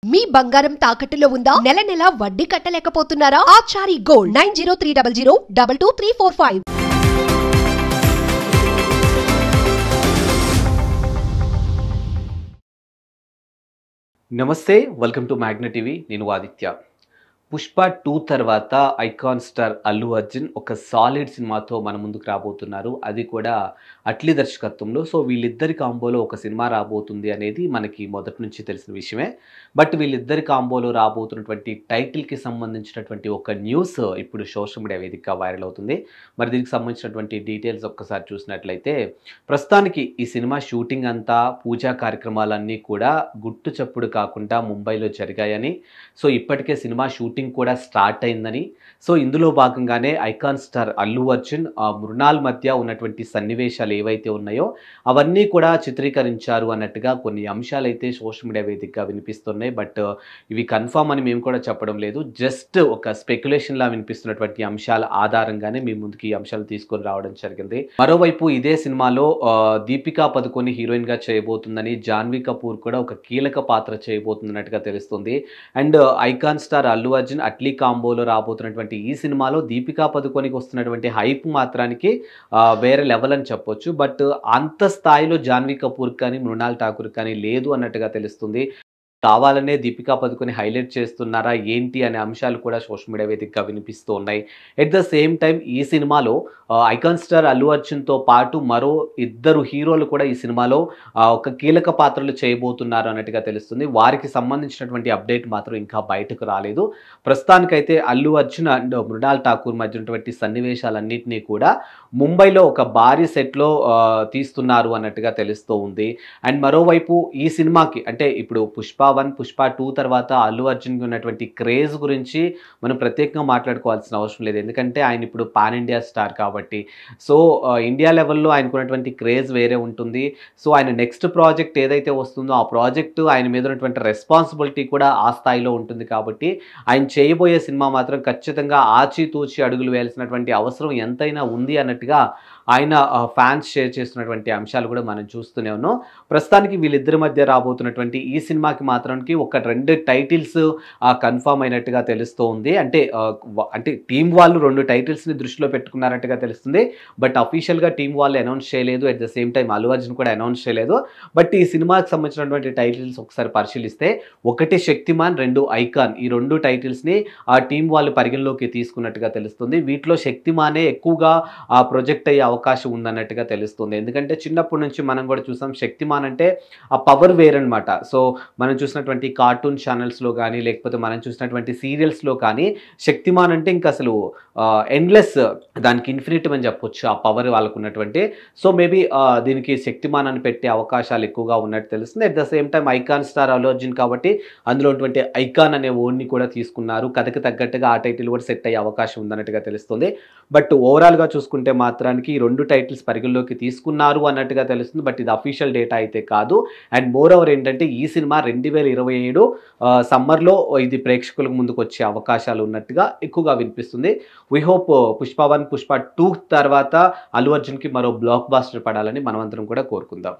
మీ బంగారం తాకట్టులో ఉందా? నెల నెల వడ్డీ కట్టలేకపోతున్నారా? ఆచారి గోల్డ్ 9030022345. నమస్తే, వెల్కమ్ టు మ్యాగ్నెట్ టీవీ. నేను ఆదిత్య. పుష్ప 2 తర్వాత ఐకాన్ స్టార్ అల్లు అర్జున్ ఒక సాలిడ్ సినిమాతో మన ముందుకు రాబోతున్నారు. అది కూడా అట్లీ దర్శకత్వంలో. సో వీళ్ళిద్దరి కాంబోలో ఒక సినిమా రాబోతుంది అనేది మనకి మొదటి నుంచి తెలిసిన విషయమే. బట్ వీళ్ళిద్దరి కాంబోలో రాబోతున్నటువంటి టైటిల్కి సంబంధించినటువంటి ఒక న్యూస్ ఇప్పుడు సోషల్ మీడియా వేదికగా వైరల్ అవుతుంది. మరి దీనికి సంబంధించినటువంటి డీటెయిల్స్ ఒక్కసారి చూసినట్లయితే, ప్రస్తుతానికి ఈ సినిమా షూటింగ్ అంతా, పూజా కార్యక్రమాలన్నీ కూడా గుట్టు చప్పుడు కాకుండా ముంబైలో జరిగాయని, సో ఇప్పటికే సినిమా షూటింగ్ కూడా స్టార్ట్ అయిందని, సో ఇందులో భాగంగానే ఐకాన్ స్టార్ అల్లు అర్జున్ మృణాల్ మధ్య ఉన్నటువంటి సన్నివేశాలు ఏవైతే ఉన్నాయో అవన్నీ కూడా చిత్రీకరించారు అన్నట్టుగా కొన్ని అంశాలు అయితే సోషల్ మీడియా వేదికగా వినిపిస్తున్నాయి. బట్ ఇవి కన్ఫర్మ్ అని మేము కూడా చెప్పడం లేదు. జస్ట్ ఒక స్పెక్యులేషన్లా వినిపిస్తున్నటువంటి అంశాల ఆధారంగానే మీ ముందుకు ఈ అంశాలు తీసుకొని రావడం జరిగింది. మరోవైపు ఇదే సినిమాలో దీపికా పదుకొని హీరోయిన్గా చేయబోతుందని, జాన్వీ కపూర్ కూడా ఒక కీలక పాత్ర చేయబోతున్నట్టుగా తెలుస్తుంది. And icon star Allu Arjun Atlee కాంబోలో రాబోతున్నటువంటి ఈ సినిమాలో దీపికా పదుకొనికి వస్తున్నటువంటి హైప్ మాత్రానికి వేరే లెవెల్ అని చెప్పొచ్చు. బట్ అంత స్థాయిలో జాన్వీ కపూర్ కానీ, మృణాల్ ఠాకూర్ కానీ లేదు అన్నట్టుగా తెలుస్తుంది. కావాలనే దీపికా పదుకొని హైలైట్ చేస్తున్నారా ఏంటి అనే అంశాలు కూడా సోషల్ మీడియా వేదికగా వినిపిస్తూ ఉన్నాయి. ఎట్ ద సేమ్ టైం ఈ సినిమాలో ఐకాన్ స్టార్ అల్లు అర్జున్తో పాటు మరో ఇద్దరు హీరోలు కూడా ఈ సినిమాలో ఒక కీలక పాత్రలు చేయబోతున్నారు అన్నట్టుగా తెలుస్తుంది. వారికి సంబంధించినటువంటి అప్డేట్ మాత్రం ఇంకా బయటకు రాలేదు. ప్రస్తుతానికైతే అల్లు అర్జున్ అండ్ మృణాల్ ఠాకూర్ మధ్య ఉన్నటువంటి సన్నివేశాలన్నింటినీ కూడా ముంబైలో ఒక భారీ సెట్లో తీస్తున్నారు అన్నట్టుగా తెలుస్తూ ఉంది. అండ్ మరోవైపు ఈ సినిమాకి అంటే ఇప్పుడు పుష్ప 1, పుష్ప 2 తర్వాత అల్లు అర్జున్కి ఉన్నటువంటి క్రేజ్ గురించి మనం ప్రత్యేకంగా మాట్లాడుకోవాల్సిన అవసరం లేదు. ఎందుకంటే ఆయన ఇప్పుడు పాన్ ఇండియా స్టార్ కాబట్టి. సో ఇండియా లెవెల్లో ఆయనకు ఉన్నటువంటి క్రేజ్ వేరే ఉంటుంది. సో ఆయన నెక్స్ట్ ప్రాజెక్ట్ ఏదైతే వస్తుందో ఆ ప్రాజెక్టు ఆయన మీద ఉన్నటువంటి రెస్పాన్సిబిలిటీ కూడా ఆ స్థాయిలో ఉంటుంది కాబట్టి ఆయన చేయబోయే సినిమా మాత్రం ఖచ్చితంగా ఆచితూచి అడుగులు వేయాల్సినటువంటి అవసరం ఎంతైనా ఉంది అన్నట్టుగా ఆయన ఫ్యాన్స్ షేర్ చేస్తున్నటువంటి అంశాలు కూడా మనం చూస్తూనే ఉన్నాం. ప్రస్తుతానికి వీళ్ళిద్దరి మధ్య రాబోతున్నటువంటి ఈ సినిమాకి మాత్రానికి ఒక 2 టైటిల్స్ కన్ఫర్మ్ అయినట్టుగా తెలుస్తూ ఉంది. అంటే టీం వాళ్ళు 2 టైటిల్స్ని దృష్టిలో పెట్టుకున్నారట్టుగా తెలుస్తుంది. బట్ అఫీషియల్గా టీం వాళ్ళు అనౌన్స్ చేయలేదు. At the same time Allu Arjun కూడా అనౌన్స్ చేయలేదు. బట్ ఈ సినిమాకి సంబంధించినటువంటి టైటిల్స్ ఒకసారి పరిశీలిస్తే, 1 శక్తిమాన్, 2 ఐకాన్, ఈ 2 టైటిల్స్ని ఆ టీం వాళ్ళు పరిగణలోకి తీసుకున్నట్టుగా తెలుస్తుంది. వీటిలో శక్తిమానే ఎక్కువగా ప్రొజెక్ట్ అయ్యే అవకాశం ఉందన్నట్టుగా తెలుస్తుంది. ఎందుకంటే చిన్నప్పటి నుంచి మనం కూడా చూసాం, శక్తిమాన్ అంటే ఆ పవర్ వేరనమాట. సో మనం చూసినటువంటి కార్టూన్ ఛానల్స్లో కానీ, లేకపోతే మనం చూసినటువంటి సీరియల్స్లో కానీ శక్తిమాన్ అంటే ఇంకా అసలు ఎండ్లెస్, దానికి ఇన్ఫినిట్ అని చెప్పొచ్చు ఆ పవర్ వాళ్ళకు ఉన్నటువంటి. సో మేబీ దీనికి శక్తిమాన్ అని పెట్టే అవకాశాలు ఎక్కువగా ఉన్నట్టు తెలుస్తుంది. At the same time icon star Allu Arjun కాబట్టి అందులో ఉన్నటువంటి ఐకాన్ అనే ఓడ్ని కూడా తీసుకున్నారు. కథకి తగ్గట్టుగా ఆ టైటిల్ కూడా సెట్ అయ్యే అవకాశం ఉందన్నట్టుగా తెలుస్తుంది. బట్ ఓవరాల్గా చూసుకుంటే మాత్రానికి ఈ 2 టైటిల్స్ పరిగణలోకి తీసుకున్నారు అన్నట్టుగా తెలుస్తుంది. బట్ ఇది అఫీషియల్ డేటా అయితే కాదు. అండ్ మోర్ ఓవర్ ఏంటంటే ఈ సినిమా 2027 సమ్మర్లో ఇది ప్రేక్షకులకు ముందుకు వచ్చే అవకాశాలు ఉన్నట్టుగా ఎక్కువగా వినిపిస్తుంది. వీ హోప్ పుష్ప 1, పుష్ప 2 తర్వాత అల్లు అర్జున్కి మరో బ్లాక్ బాస్టర్ పడాలని మనమందరం కూడా కోరుకుందాం.